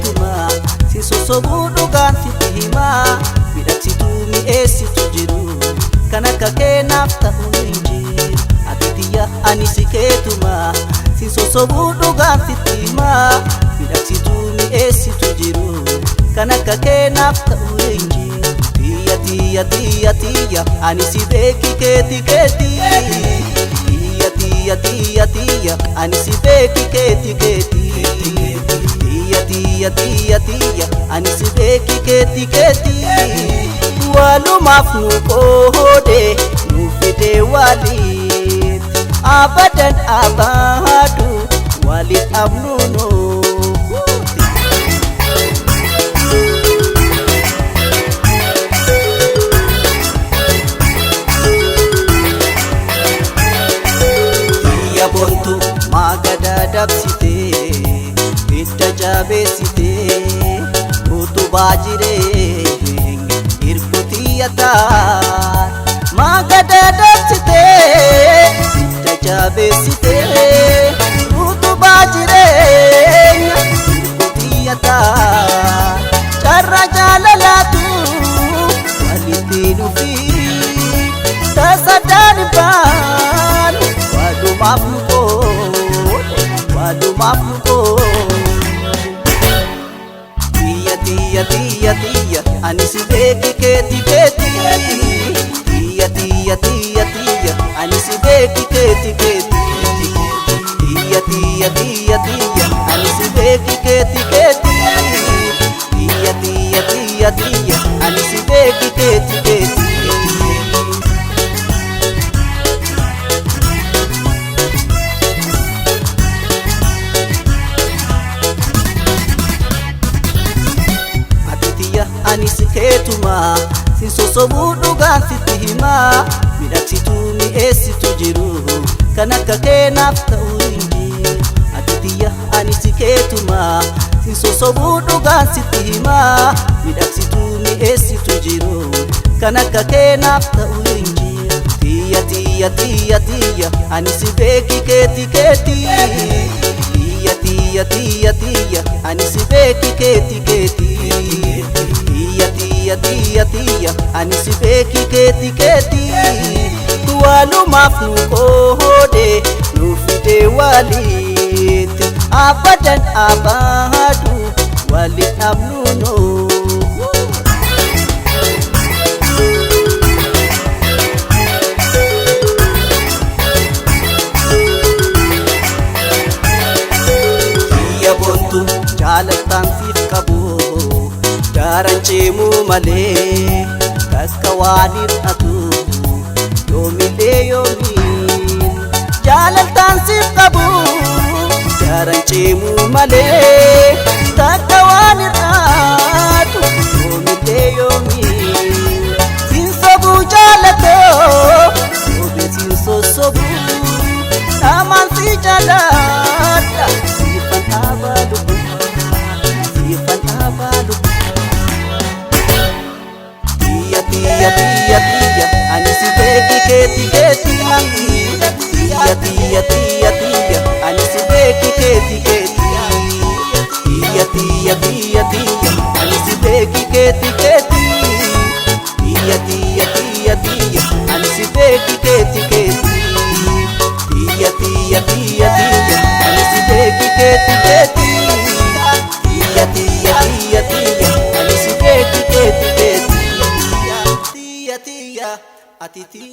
keetuma si sosobuu dhugaan sitti himaa midhagsituu mi'eessitu jiru kan akka keenaaf ta'u hin jiru ati tiyya ani si keetuma si sosobuu dhugaan sitti himaa midhagsituu mi'eessitu jiru kan akka keenaaf ta'u hin jiru tiyya tiyya tiyya tiyya ani si beeki keeti keeti tiyya tiyya tiyya ani si beeki keeti keeti tiyya tiyya tiyya ani si beeki keeti keeti walumaaf nu qoode nu fide walit abadan abadu walit abnuno bontu magada dabsite itta jabeessite utubaa jireenya irkutiyata magada dabsite itta jabeessite utubaa jireenya irkutiyata carra jaalalatu walitti dhufi tasadani baan walumaaf nu qoode tiyya tiyya tiyya tiyya ani si beeki keeti keeti tiyya tiyya tiyya tiyya ani si beeki keeti keeti tiyya tiyya tiyya tiyya ani si beeki keeti keeti tiyya tiyya tiyya tiyya ani si beeki keeti keeti ani si keetuma si sosobuu dhugaan sitti himaa midhagsituu mi'eessitu jiru kan akka keenaaf ta'u hin jiru ati tiyya ani si keetuma si sosobuu dhugaan sitti himaa midhagsituu mi'eessitu jiru kan akka keenaaf ta'u hin jiru tiyya tiyya tiyya tiyya ani si beeki keeti keeti tiyya tiyya tiyya tiyya ani si beeki keeti keeti tiyya tiyya tiyya ani si beeki keeti keeti walumaaf nu qoode nu fide walit abadan abadu walit abnuno tiyya bontu jaalatan siif qabu Garanchemu male kaska wadir atu yomile yomin jalaltan sif qabu Garanchemu male kaska wadir atu yomile yomin sin sobu jalato sobe sin sobu aman si jalata sifan abadu tiyya tiyya tiyya ani si beeki keeti keeti tiyya tiyya tiyya tiyya ani si beeki keeti keeti tiyya tiyya tiyya tiyya ani si beeki keeti keeti tiyya tiyya tiyya tiyya ani si beeki keeti keeti tiyya tiyya tiyya tiyya ani si beeki keeti keeti tiyya tiyya tiyya tiyya ani si beeki keeti keeti tiyya ati tiyya